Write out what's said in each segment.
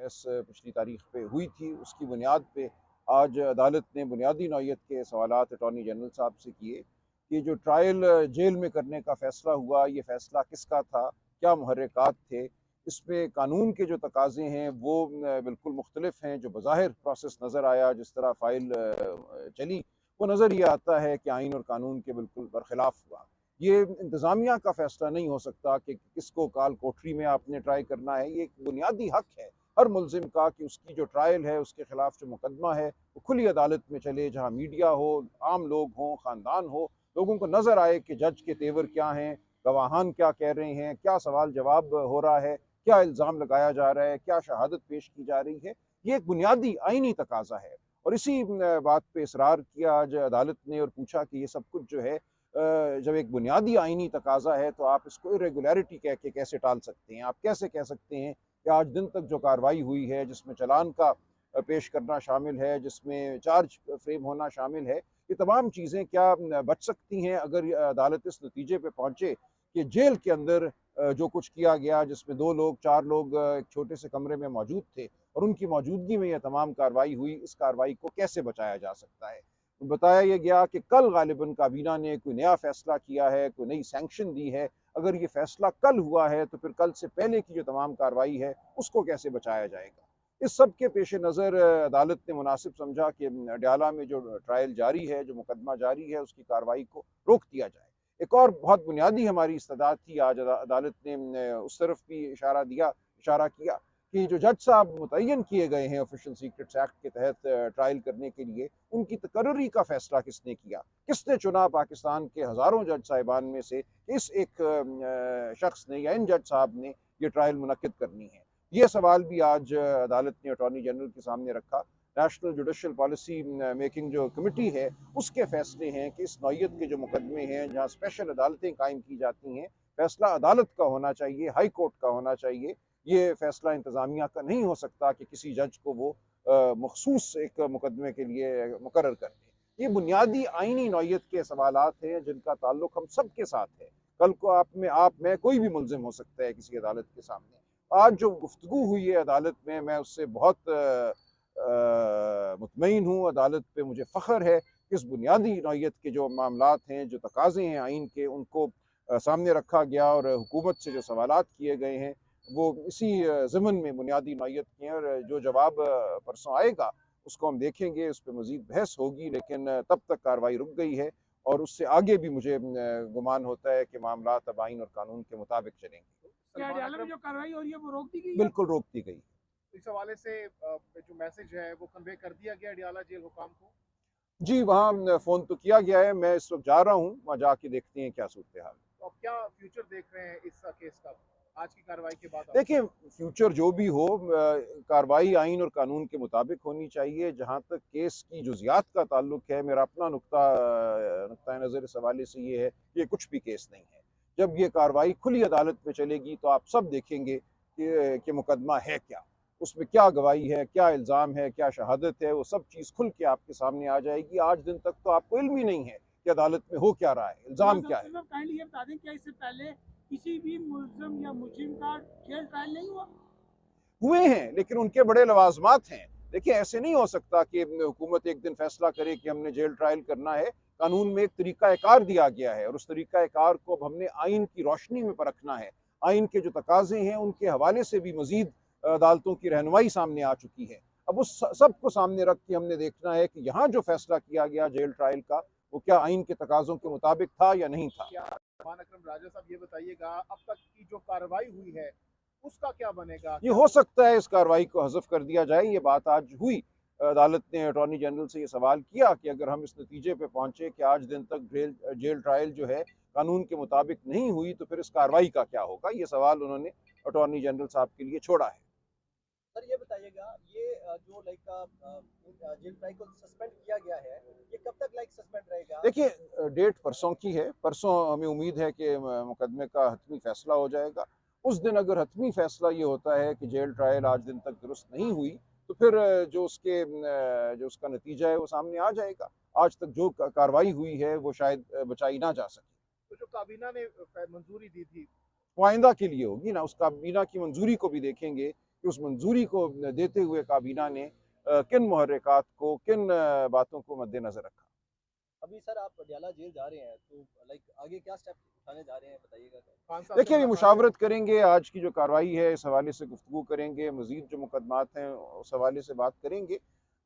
बहस पिछली तारीख पे हुई थी, उसकी बुनियाद पे आज अदालत ने बुनियादी नौइयत के सवालात अटॉर्नी जनरल साहब से किए कि जो ट्रायल जेल में करने का फ़ैसला हुआ, ये फ़ैसला किसका था, क्या मुहर्रिकात थे, इसमें कानून के जो तकाज़े हैं वो बिल्कुल मुख्तलिफ हैं। जो बज़ाहिर प्रोसेस नज़र आया, जिस तरह फ़ाइल चली, वो नज़र ये आता है कि आइन और कानून के बिल्कुल बरखिलाफ़ हुआ। ये इंतज़ामिया का फ़ैसला नहीं हो सकता कि किसको काल कोठरी में आपने ट्राई करना है। ये एक बुनियादी हक़ है हर मुल्ज़िम का कि उसकी जो ट्रायल है, उसके ख़िलाफ़ जो मुकदमा है, वो खुली अदालत में चले, जहाँ मीडिया हो, आम लोग हों, ख़ानदान हो, लोगों को नज़र आए कि जज के तेवर क्या हैं, गवाहान क्या कह रहे हैं, क्या सवाल जवाब हो रहा है, क्या इल्ज़ाम लगाया जा रहा है, क्या शहादत पेश की जा रही है। ये एक बुनियादी आइनी तकाज़ा है और इसी बात पे इसरार किया आज अदालत ने और पूछा कि ये सब कुछ जो है जब एक बुनियादी आइनी तकाज़ा है तो आप इसको इरेगुलरिटी कह के कैसे टाल सकते हैं। आप कैसे कह सकते हैं कि आज दिन तक जो कार्रवाई हुई है, जिसमें चालान का पेश करना शामिल है, जिसमें चार्ज फ्रेम होना शामिल है, ये तमाम चीज़ें क्या बच सकती हैं अगर अदालत इस नतीजे पे पहुँचे कि जेल के अंदर जो कुछ किया गया, जिसमें 2 लोग 4 लोग एक छोटे से कमरे में मौजूद थे और उनकी मौजूदगी में यह तमाम कार्रवाई हुई, इस कार्रवाई को कैसे बचाया जा सकता है। बताया ये गया कि कल गालिबन काबीना ने कोई नया फ़ैसला किया है, कोई नई सैंक्शन दी है। अगर ये फ़ैसला कल हुआ है तो फिर कल से पहले की जो तमाम कार्रवाई है, उसको कैसे बचाया जाएगा। इस सब के पेश नज़र अदालत ने मुनासिब समझा कि अडयाला में जो ट्रायल जारी है, जो मुकदमा जारी है, उसकी कार्रवाई को रोक दिया जाए। एक और बहुत बुनियादी हमारी इस्तदाद थी, आज अदालत ने उस तरफ भी इशारा किया कि जो जज साहब मुतय्यन किए गए हैं ऑफिशियल सीक्रेट्स एक्ट के तहत ट्रायल करने के लिए, उनकी तकर्री का फ़ैसला किसने किया? किसने चुना पाकिस्तान के हज़ारों जज साहिबान में से इस एक शख्स ने या इन जज साहब ने ये ट्रायल मुनक्किद करनी है? ये सवाल भी आज अदालत ने अटॉर्नी जनरल के सामने रखा। नेशनल जुडिशल पॉलिसी मेकिंग जो कमेटी है, उसके फ़ैसले हैं कि इस नौइयत के जो मुकदमे हैं, जहाँ स्पेशल अदालतें कायम की जाती हैं, फ़ैसला अदालत का होना चाहिए, हाई कोर्ट का होना चाहिए। ये फ़ैसला इंतज़ामिया का नहीं हो सकता कि किसी जज को वो मखसूस एक मुकदमे के लिए मुकर्रर कर दें। ये बुनियादी आइनी नौइयत के सवालात हैं जिनका ताल्लुक हम सब के साथ है। कल को मैं कोई भी मुल्ज़िम हो सकता है किसी अदालत के सामने। आज जो गुफ्तगू हुई है अदालत में, मैं उससे बहुत मुतमईन हूँ। अदालत पे मुझे फ़ख्र है कि इस बुनियादी नौइयत के जो मामलात हैं, जो तकाज़े हैं आइन के, उनको सामने रखा गया और हुकूमत से जो सवालात किए गए हैं, वो इसी ज़िमन में बुनियादी नौइयत के हैं और जो जवाब परसों आएगा, उसको हम देखेंगे, उस पे मज़ीद बहस होगी, लेकिन तब तक कार्रवाई रुक गई है और उससे आगे भी मुझे गुमान होता है कि मामलात अब आइन और कानून के मुताबिक चलेंगे। क्या अडयाला में जो कार्रवाई हो रही है वो रोक दी गई है? बिल्कुल रोक दी गई। इस हवाले से जो मैसेज है वो कन्वे कर दिया गया अडयाला जेल हुकाम को? जी, वहाँ फ़ोन तो किया गया है, मैं इस वक़्त जा रहा हूँ, वहाँ जाके देखते हैं क्या सूरत-ए-हाल है। तो अब क्या फ्यूचर देख रहे हैं इस केस का? आज की कार्रवाई के बाद आप? देखिए, फ्यूचर जो भी हो कार्रवाई आइन और कानून के मुताबिक होनी चाहिए। जहाँ तक केस की जुज़ियात का ताल्लुक है, मेरा अपना नुक्ता नज़र इस हवाले से ये है, ये कुछ भी केस नहीं है। जब ये कार्रवाई खुली अदालत में चलेगी, तो आप सब देखेंगे कि मुकदमा है क्या? उसमें क्या गवाही है, क्या इल्ज़ाम है, क्या शहादत है, वो सब चीज़ खुल के आपके सामने आ जाएगी। आज दिन तक तो आपको इल्म ही नहीं है कि अदालत में हो क्या रहा है, इल्ज़ाम क्या है। काइंडली ये बता दें, क्या इससे पहले किसी भी मुल्ज़िम या मुजरिम का जेल ट्रायल नहीं हुआ? हुए हैं, लेकिन उनके बड़े लवाज़मात हैं। देखिए, ऐसे नहीं हो सकता कि हुकूमत एक दिन फैसला करे कि हमने जेल ट्रायल करना है। कानून में एक तरीक़ा-ए-कार दिया गया है और उस तरीक़ा-ए-कार को अब हमने आइन की रोशनी में परखना है। आइन के जो तकाज़े हैं, उनके हवाले से भी मज़ीद अदालतों की रहनुमाई सामने आ चुकी है। अब उस सब को सामने रख के हमने देखना है कि यहाँ जो फैसला किया गया जेल ट्रायल का, वो क्या आइन के तकाज़ों के मुताबिक था या नहीं था। क्या मान अकरम राजा साहब ये बताइएगा, अब तक की जो कार्रवाई हुई है उसका क्या बनेगा? ये हो सकता है इस कार्रवाई को हज़फ कर दिया जाए। ये बात आज हुई। अदालत ने अटॉर्नी जनरल से ये सवाल किया कि अगर हम इस नतीजे पे पहुँचे कि आज दिन तक जेल ट्रायल जो है कानून के मुताबिक नहीं हुई, तो फिर इस कार्रवाई का क्या होगा? ये सवाल उन्होंने अटॉर्नी जनरल साहब के लिए छोड़ा है। सर ये बताइएगा, ये जो जेल ट्रायल को सस्पेंड किया गया है, ये कब तक सस्पेंड रहेगा? देखिए, डेट परसों की है। परसों हमें उम्मीद है कि मुकदमे का हतमी फ़ैसला हो जाएगा। उस दिन अगर हतमी फ़ैसला ये होता है कि जेल ट्रायल आज दिन तक दुरुस्त नहीं हुई, तो फिर जो उसका नतीजा है वो सामने आ जाएगा। आज तक जो कार्रवाई हुई है वो शायद बचाई ना जा सके। तो जो काबीना ने मंजूरी दी थी, वो आइंदा के लिए होगी ना, उस काबीना की मंजूरी को भी देखेंगे कि उस मंजूरी को देते हुए काबीना ने किन मुहर्रिकात को, किन बातों को मद्देनज़र रखा। अभी सर आप पटियाला जेल जा रहे हैं, तो लाइक आगे क्या स्टेप उठाने जा रहे हैं, बताइएगा सर। खान साहब से देखिए, अभी मुलाकात मुशावरत करेंगे, आज की जो कार्रवाई है इस हवाले से गुफ्तगू करेंगे, मज़ीद जो मुकदमात हैं उस हवाले से बात करेंगे।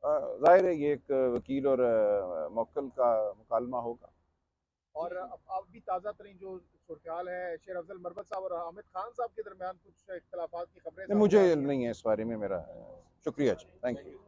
ज़ाहिर है ये एक वकील और मौक्किल का मुकालमा होगा। और अब भी ताज़ा तरीन जो सूरत है, शेर अफजल मरवत साहब और हामिद खान साहब के दरमियान कुछ इख्तलाफात की खबरें नहीं, सामने आ मुझे रही हैं। नहीं है इस बारे में, मेरा शुक्रिया जी, थैंक यू।